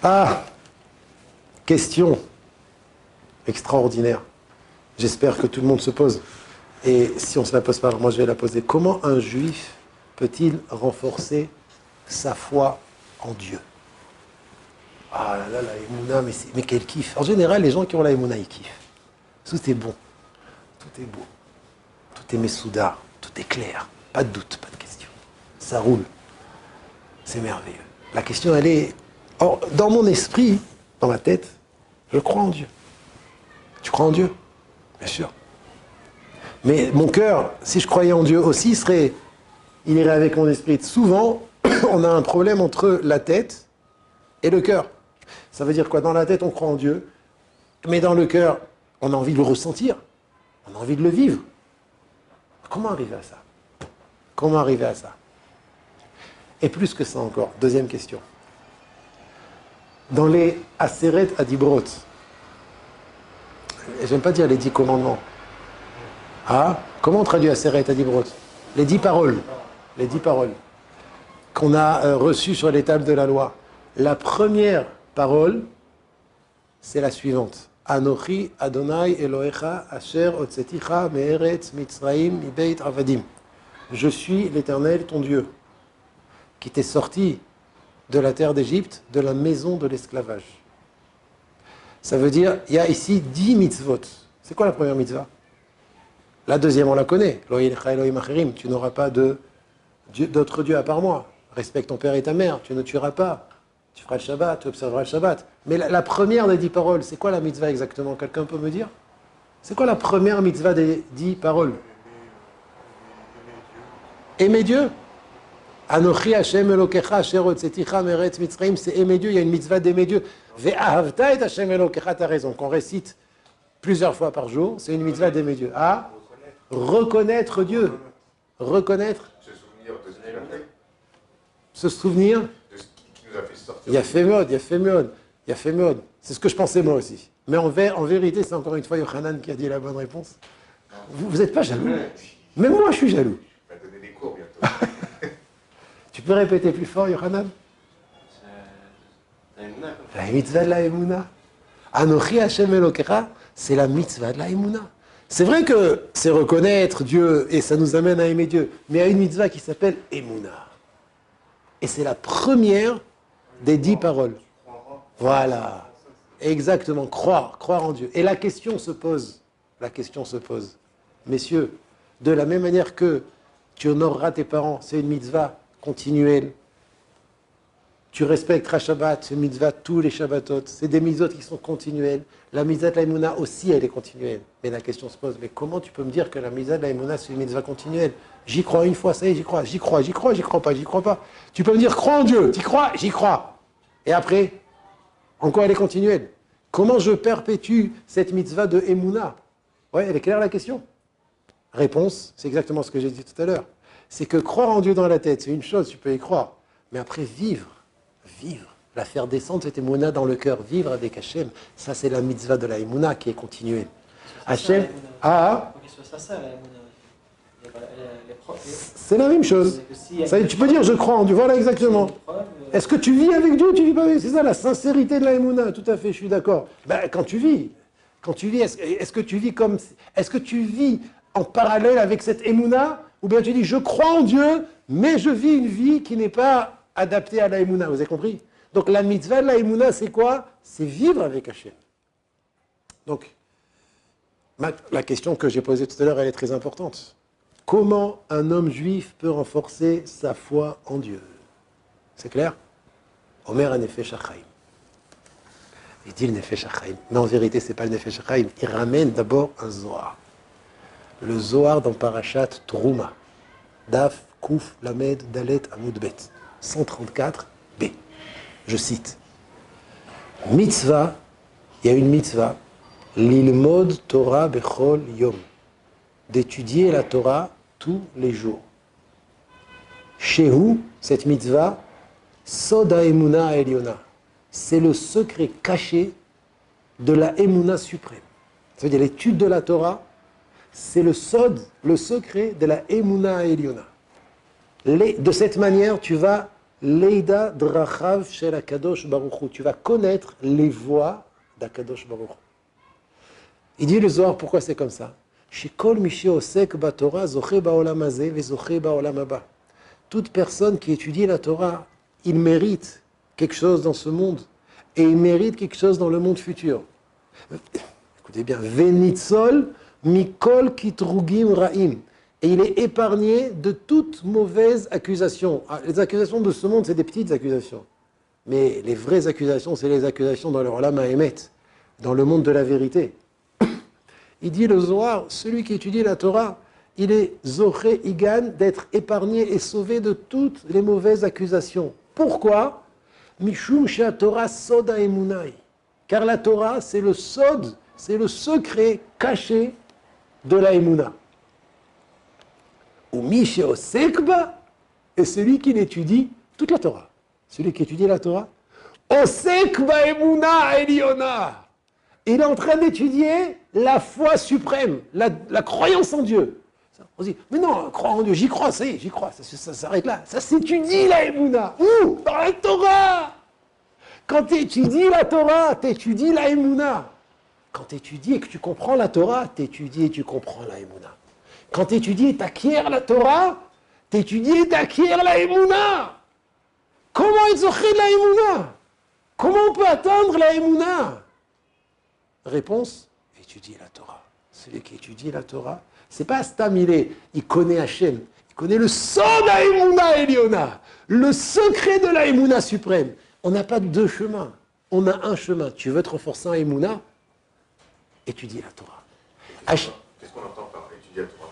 Ah, question extraordinaire. J'espère que tout le monde se pose. Et si on ne se la pose pas, alors moi je vais la poser. Comment un juif peut-il renforcer sa foi en Dieu? Ah là là, la émouna, mais quel kiff. En général, les gens qui ont la émouna, ils kiffent. Tout est bon, tout est beau, tout est messoudar, tout est clair. Pas de doute, pas de question. Ça roule. C'est merveilleux. La question, elle est... Or, dans mon esprit, dans ma tête, je crois en Dieu. Tu crois en Dieu? Bien sûr. Mais mon cœur, si je croyais en Dieu aussi, il irait avec mon esprit. Souvent, on a un problème entre la tête et le cœur. Ça veut dire quoi? Dans la tête, on croit en Dieu, mais dans le cœur, on a envie de le ressentir, on a envie de le vivre. Comment arriver à ça? Comment arriver à ça? Et plus que ça encore, deuxième question. Dans les Aseret Adibrot, j'aime pas dire les 10 commandements. Ah, comment on traduit Aseret Adibrot? Les 10 paroles. Les 10 paroles qu'on a reçues sur les tables de la loi. La première parole, c'est la suivante. Anochi Adonai Elohecha Asher Otseticha Me'eretz Mitzraim Mibeit Avadim. Je suis l'Éternel, ton Dieu, qui t'est sorti de la terre d'Égypte, de la maison de l'esclavage. Ça veut dire, il y a ici 10 mitzvot. C'est quoi la première mitzvah? La deuxième, on la connaît. Lo yelecha Elohim acherim. Tu n'auras pas d'autre Dieu à part moi. Respecte ton père et ta mère. Tu ne tueras pas. Tu feras le Shabbat, tu observeras le Shabbat. Mais la première des 10 paroles, c'est quoi la mitzvah exactement? Quelqu'un peut me dire? C'est quoi la première mitzvah des 10 paroles? Aimer Dieu. Anochi Hashem Elokecha Asher Hotzeticha Meretz Mitzrayim, c'est aimer Dieu. Il y a une mitzvah d'aimer Dieu. Ve'ahavta et Hashem Elokecha, t'as raison, qu'on récite plusieurs fois par jour, c'est une mitzvah d'aimer Dieu. Ah, reconnaître Dieu. Reconnaître. Se souvenir. Il y a fait mode, il y a fait mode, il y a fait mode. C'est ce que je pensais moi aussi. Mais en vérité, c'est encore une fois Yochanan qui a dit la bonne réponse. Vous n'êtes pas jaloux? Même moi, je suis jaloux. Je vais te donner des cours bientôt. Tu peux répéter plus fort, Yochanan? La mitzvah de la Emouna. Anochi Hashem Elokecha, c'est la mitzvah de la Emouna. C'est vrai que c'est reconnaître Dieu et ça nous amène à aimer Dieu. Mais il y a une mitzvah qui s'appelle Emouna. Et c'est la première des 10 paroles. Voilà. Exactement. Croire en Dieu. Et la question se pose. Messieurs, de la même manière que tu honoreras tes parents, c'est une mitzvah continuelle. Tu respecteras Shabbat, c'est une mitzvah tous les Shabbatot. C'est des mitzvot qui sont continuelles. La mitzvah de la Emouna aussi, elle est continuelle. Mais la question se pose, mais comment tu peux me dire que la mitzvah de la Emouna, c'est une mitzvah continuelle? J'y crois une fois, ça y est, j'y crois pas. Tu peux me dire, crois en Dieu, t'y crois? J'y crois. Et après, en quoi elle est continuelle? Comment je perpétue cette mitzvah de Emouna? Ouais, elle est claire la question? Réponse, c'est exactement ce que j'ai dit tout à l'heure. C'est que croire en Dieu dans la tête, c'est une chose, tu peux y croire. Mais après, vivre, la faire descendre cette Emouna dans le cœur, vivre avec Hachem, ça c'est la mitzvah de la Emouna qui est continuelle. Hachem, c'est la même chose. Ça, tu peux dire je crois en Dieu, voilà exactement. Est-ce que tu vis avec Dieu ou tu vis pas avec? C'est ça la sincérité de la Emouna, tout à fait, je suis d'accord. Ben, quand tu vis, est-ce que tu vis en parallèle avec cette Emouna, ou bien tu dis je crois en Dieu, mais je vis une vie qui n'est pas adaptée à la Emouna, vous avez compris? Donc la mitzvah de la Emouna, c'est quoi? C'est vivre avec Hachem. Donc, la question que j'ai posée tout à l'heure, elle est très importante. Comment un homme juif peut renforcer sa foi en Dieu? C'est clair? Omer a Nefesh HaChaim. Il dit le Nefesh HaChaim. Mais en vérité, ce n'est pas le Nefesh HaChaim. Il ramène d'abord un Zohar. Le Zohar dans Parashat Trouma. Daf, Kouf, Lamed, Dalet, Amoud Bet. 134b. Je cite. Mitzvah, il y a une mitzvah. Lilmod Torah bechol yom. D'étudier la Torah tous les jours. Shehu, cette mitzvah, Soda Emuna Eliona. C'est le secret caché de la Emuna suprême. Ça veut dire l'étude de la Torah, c'est le Sod, le secret de la Emuna Eliona. De cette manière, tu vas Leida drachav shel Akadosh Baruch Hu. Tu vas connaître les voies d'Akadosh Baruch Hu. Il dit le Zohar, pourquoi c'est comme ça? Shekol mishi osek baTorah zoche ba'olam hazeh vezoche ba'olam haba. Toute personne qui étudie la Torah, il mérite quelque chose dans ce monde et il mérite quelque chose dans le monde futur. Écoutez bien, venitzol mikol kitrugim ra'im. Et il est épargné de toute mauvaise accusation. Les accusations de ce monde, c'est des petites accusations. Mais les vraies accusations, c'est les accusations dans le Olam HaEmet, dans le monde de la vérité. Il dit le Zohar, celui qui étudie la Torah, il est Zoché Igan d'être épargné et sauvé de toutes les mauvaises accusations. Pourquoi? Mishum Shea Torah Soda Emunai. Car la Torah, c'est le sod, c'est le secret caché de la Emuna. Ou Mishe Osekba, et celui qui l'étudie, toute la Torah. Celui qui étudie la Torah, Osekba Emuna Eliona. Il est en train d'étudier la foi suprême, la croyance en Dieu. On dit, mais non, croire en Dieu, j'y crois, j'y crois, ça s'arrête là. Ça s'étudie la Emouna. Où? Dans la Torah. Quand tu étudies la Torah, tu étudies la Emouna. Quand tu étudies et que tu comprends la Torah, tu étudies et tu comprends la Emouna. Quand tu étudies et tu acquiers la Torah, tu étudies et tu acquiers la Emouna. Comment être zoché de la Emouna? Comment on peut atteindre la Emouna? Réponse, étudie la Torah. Celui qui étudie la Torah, c'est pas Stam, il connaît Hachem, il connaît le Sod Haemuna Eliona, le secret de la Emouna suprême. On n'a pas deux chemins, on a un chemin. Tu veux te renforcer en Emouna? Étudie la Torah. Qu'est-ce qu'on entend par étudier la Torah?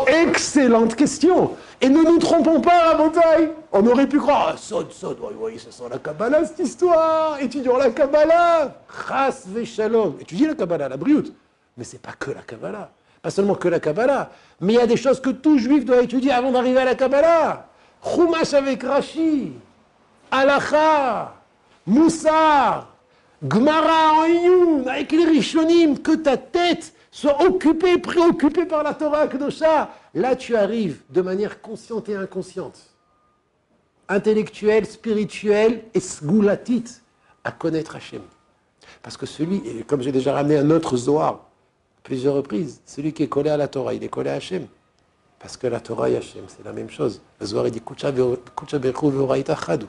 Excellente question. Et ne nous trompons pas, Rabotai. On aurait pu croire, Sod, oui, ça sent la Kabbalah cette histoire. Étudions la Kabbalah. Chas v'shalom. Étudiez la Kabbalah, la brioute. Mais c'est pas que la Kabbalah. Pas seulement que la Kabbalah. Mais il y a des choses que tout juif doit étudier avant d'arriver à la Kabbalah. Chumash avec Rashi. Halacha. Moussar. Gemara en Iyun. Avec les Rishonim. Que ta tête soit préoccupée par la Torah Kedosha. Là, tu arrives de manière consciente et inconsciente, intellectuelle, spirituelle et sgoulatite, à connaître Hachem. Parce que et comme j'ai déjà ramené un autre Zohar, à plusieurs reprises, celui qui est collé à la Torah, il est collé à Hachem. Parce que la Torah et Hachem, c'est la même chose. Le Zohar, il dit Kucha bechu ve'oraita chadu.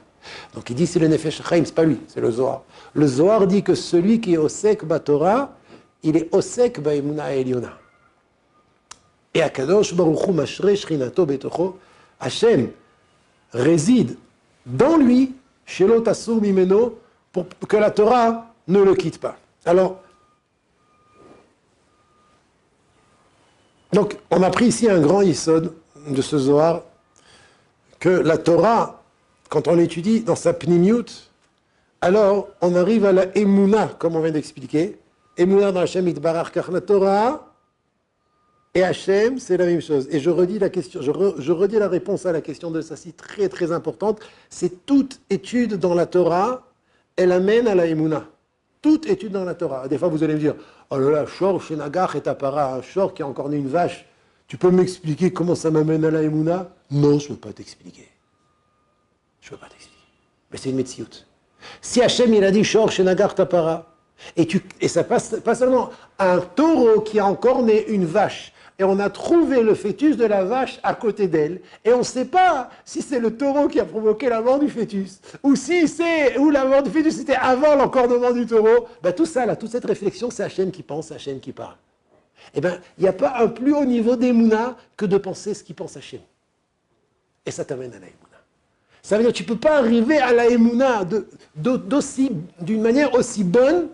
Donc il dit c'est le Nefesh Chaim, c'est pas lui, c'est le Zohar. Le Zohar dit que celui qui est Osek ba Torah, il est Osek ba Emuna Eliona. Et Akadosh Baruch Hu Mashre Shrinato Betocho, Hachem réside dans lui, Shelo Tasur Mimeno, pour que la Torah ne le quitte pas. Alors, donc, on a pris ici un grand yisod de ce Zohar, que la Torah, quand on l'étudie dans sa pnimiut, alors on arrive à la Emouna, comme on vient d'expliquer. Emouna dans Hachem Itbarach, car la Torah et Hachem, c'est la même chose. Et je redis la question, je redis la réponse à la question de Sassi, très très importante. C'est toute étude dans la Torah, elle amène à la Emouna. Toute étude dans la Torah. Des fois, vous allez me dire, oh là là, Shor, Shenagar et Tapara, un Shor qui a encore né une vache. Tu peux m'expliquer comment ça m'amène à la Emouna? Non, je ne peux pas t'expliquer. Je ne peux pas t'expliquer. Mais c'est une Metsiout. Si Hachem, il a dit Shor, Shenagar, Tapara, et ça passe pas seulement un taureau qui a encore né une vache, et on a trouvé le fœtus de la vache à côté d'elle, et on ne sait pas si c'est le taureau qui a provoqué la mort du fœtus, ou la mort du fœtus c'était avant l'encornement du taureau. Ben, tout ça, là, toute cette réflexion, c'est Hachem qui pense, Hachem qui parle. Eh bien, il n'y a pas un plus haut niveau d'Emouna que de penser ce qu'il pense Hachem. Et ça t'amène à la Emouna. Ça veut dire que tu ne peux pas arriver à la Emouna d'une manière aussi bonne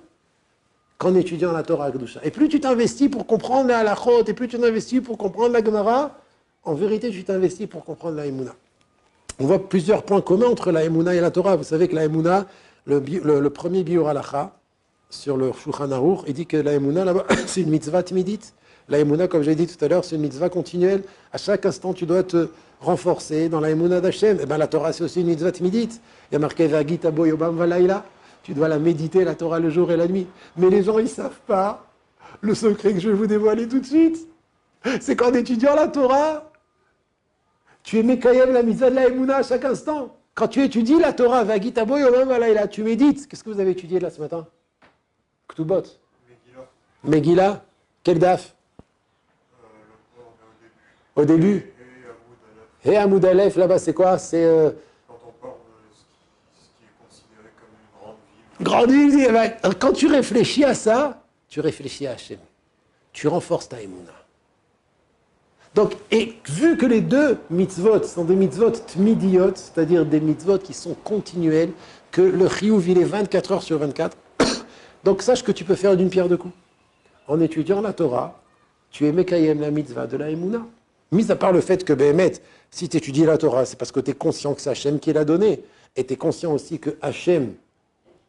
qu'en étudiant la Torah Kedusha. Et plus tu t'investis pour comprendre la halachot, et plus tu t'investis pour comprendre la Gemara, en vérité, tu t'investis pour comprendre la Emouna. On voit plusieurs points communs entre la Emouna et la Torah. Vous savez que la Emouna, le premier biur halacha, sur le Shulchan Aruch, il dit que la Emouna, là-bas, c'est une mitzvah timidite. La Emouna, comme j'ai dit tout à l'heure, c'est une mitzvah continuelle. À chaque instant, tu dois te renforcer dans la Emouna d'Hachem. Et bien, la Torah, c'est aussi une mitzvah timidite. Il y a marqué Vagit abo yobam valaila. Tu dois la méditer, la Torah, le jour et la nuit. Mais les gens, ils ne savent pas le secret que je vais vous dévoiler tout de suite. C'est qu'en étudiant la Torah, Tu es Mekayem la mitzvah de la Emouna à chaque instant. Quand tu étudies la Torah, Vagitaboy, tu médites. Qu'est-ce que vous avez étudié là ce matin? Ktubot. Megillah. Quel daf? Au début. Et Hamoud Aleph, là-bas, c'est quoi? C'est. Quand on parle de ce qui est considéré comme une grande ville. Grande ville. Quand tu réfléchis à ça, tu réfléchis à Hachem. Tu renforces ta Emouna. Donc, et vu que les deux mitzvot sont des mitzvot tmidiyot, c'est-à-dire des mitzvot qui sont continuels, que le chiyuv il est 24 heures sur 24, donc sache que tu peux faire d'une pierre deux coups. En étudiant la Torah, tu es mekayem la mitzvah de la Emouna. Mis à part le fait que, Béhémet, si tu étudies la Torah, c'est parce que tu es conscient que c'est Hachem qui l'a donnée, et tu es conscient aussi que Hachem,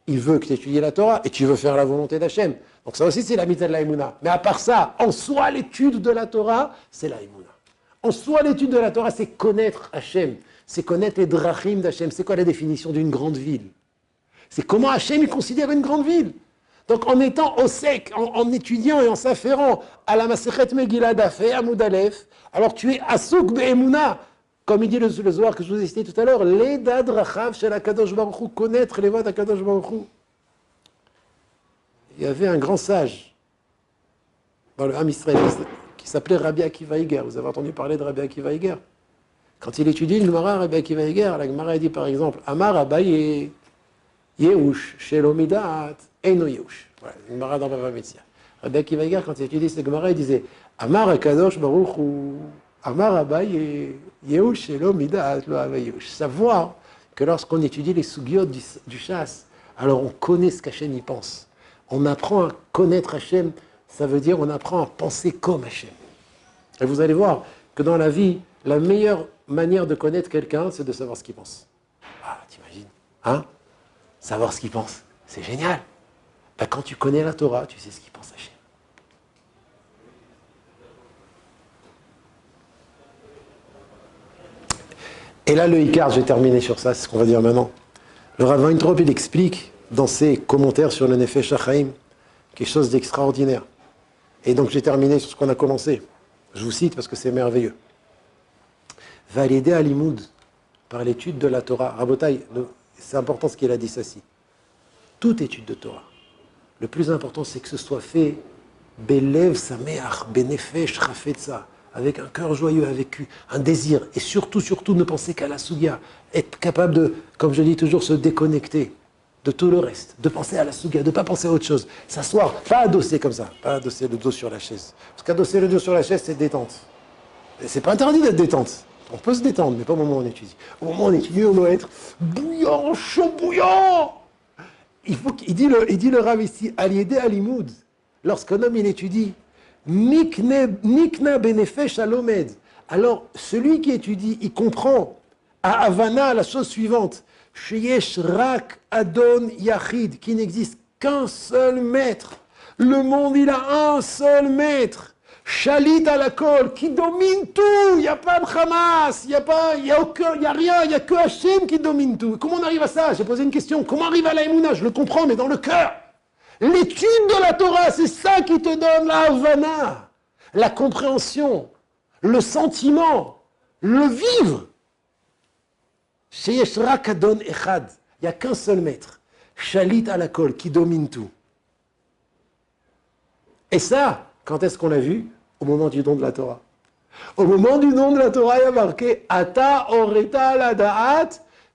il veut que tu étudies la Torah, et tu veux faire la volonté d'Hachem. Donc ça aussi, c'est la mitzvah de la Emouna. Mais à part ça, en soi, l'étude de la Torah, c'est la Emouna. En soi, l'étude de la Torah, c'est connaître Hachem, c'est connaître les drachim d'Hachem. C'est quoi la définition d'une grande ville? C'est comment Hachem il considère une grande ville. Donc en étant au sec, en étudiant et en s'afférant à la Masechet Megillah Dafé, à Hamoud Aleph, alors tu es Asouk Be'emuna, comme il dit le Zohar que je vous ai cité tout à l'heure, l'Eda Drachav Shel HaKadosh Baruch Hu, connaître les voies d'Akadosh Baruch Hu. Il y avait un grand sage dans le Ham Israël qui s'appelait Rabbi Akiva Iger. Vous avez entendu parler de Rabbi Akiva Iger? Quand il étudie le Gemara, Rabbi Akiva Iger, la Gemara dit par exemple, Amar Abaye Yehush Shelo Midat Eino Yehush. Voilà, le Gemara dans Bava Metzia. Rabbi Akiva Iger, quand il étudie cette Gemara, il disait, Amar Akadosh Baruch Hu, Amar Abaye Yehush Shelo Midat Lo Ava Yehush. Savoir que lorsqu'on étudie les sugyot du chasse, alors on connaît ce qu'Hachem y pense. On apprend à connaître Hachem, ça veut dire on apprend à penser comme Hachem. Et vous allez voir que dans la vie, la meilleure manière de connaître quelqu'un, c'est de savoir ce qu'il pense. Ah, t'imagines? Hein? Savoir ce qu'il pense, c'est génial. Ben, quand tu connais la Torah, tu sais ce qu'il pense Hachem. Et là, le Icard, je vais terminer sur ça, c'est ce qu'on va dire maintenant. Le Rav Weintraub, il explique dans ses commentaires sur le Nefesh HaChaim quelque chose d'extraordinaire. Et donc j'ai terminé sur ce qu'on a commencé. Je vous cite parce que c'est merveilleux. Validé à l'imoud par l'étude de la Torah. Rabotai, c'est important ce qu'il a dit ça ci. Toute étude de Torah. Le plus important c'est que ce soit fait belev sameach benefesh chafetza, avec un cœur joyeux, avec un désir. Et surtout, ne penser qu'à la sugia. Être capable de, comme je dis toujours, se déconnecter de tout le reste, de penser à la suga, de ne pas penser à autre chose. S'asseoir, pas adosser comme ça, pas adosser le dos sur la chaise. Parce qu'adosser le dos sur la chaise, c'est détente. Et c'est pas interdit d'être détente. On peut se détendre, mais pas au moment où on étudie. Au moment où on étudie, on doit être bouillant, chaud bouillant. Il dit le Rav ici, aliédé alimoud, lorsqu'un homme il étudie, nikna benefesh alomed. Alors, celui qui étudie, il comprend à Havana la chose suivante. Sheyesh rak adon yachid, qui n'existe qu'un seul maître. Le monde, il a un seul maître. Shalit à la colle, qui domine tout. Il n'y a pas de Hamas, il n'y a rien, il n'y a que Hachem qui domine tout. Comment on arrive à ça? J'ai posé une question. Comment on arrive à la Emouna? Je le comprends, mais dans le cœur. L'étude de la Torah, c'est ça qui te donne la Havana, la compréhension, le sentiment, le vivre. Sheyesh rak adon echad. Il n'y a qu'un seul maître. Shalit à la colle, qui domine tout. Et ça, quand est-ce qu'on l'a vu? Au moment du don de la Torah. Au moment du don de la Torah, il y a marqué Ata oreta la da'at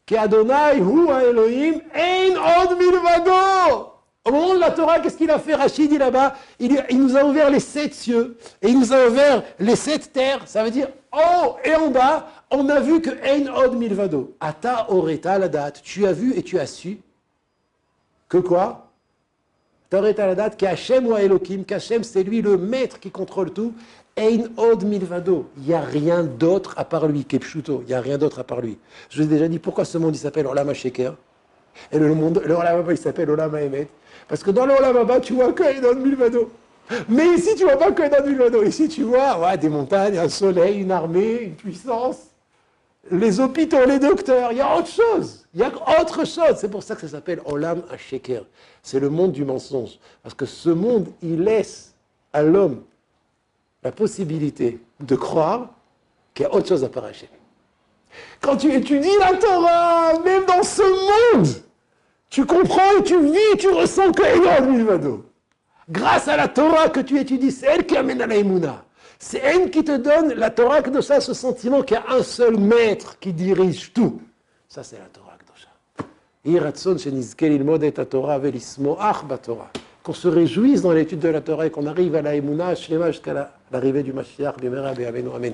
ki Adonai hu Elohim ein od milvado. Au moment de la Torah, qu'est-ce qu'il a fait? Rachid dit là-bas, il nous a ouvert les 7 cieux et il nous a ouvert les 7 terres. Ça veut dire en haut et en bas, on a vu que ein od milvado. Ata oreta la da'at. Tu as vu et tu as su que quoi? Qu'Hachem ou Elohim, qu'Hachem c'est lui le maître qui contrôle tout. Ein od milvado. Il n'y a rien d'autre à part lui. Kepshuto. Il n'y a rien d'autre à part lui. Je vous ai déjà dit pourquoi ce monde il s'appelle Olam HaSheker. Et le Olam Haba il s'appelle Olam HaEmet. Parce que dans le Olam Haba tu vois que Ein od milvado. Mais ici tu vois pas que Ein od milvado. Ici tu vois des montagnes, un soleil, une armée, une puissance. Les hôpitaux, les docteurs, il y a autre chose. Il y a autre chose. C'est pour ça que ça s'appelle Olam HaSheker. C'est le monde du mensonge. Parce que ce monde, il laisse à l'homme la possibilité de croire qu'il y a autre chose à part Hachem. Quand tu étudies la Torah, même dans ce monde, tu comprends et tu vis, tu ressens que Elon Milvado. Grâce à la Torah que tu étudies, c'est elle qui amène à la Emouna. C'est elle qui te donne la Torah Kedosha, ce sentiment qu'il y a un seul maître qui dirige tout. Ça, c'est la Torah Kedosha. Qu'on se réjouisse dans l'étude de la Torah et qu'on arrive à la Emouna, jusqu'à l'arrivée du Mashiach, Bimera, Be'avenu, Amen.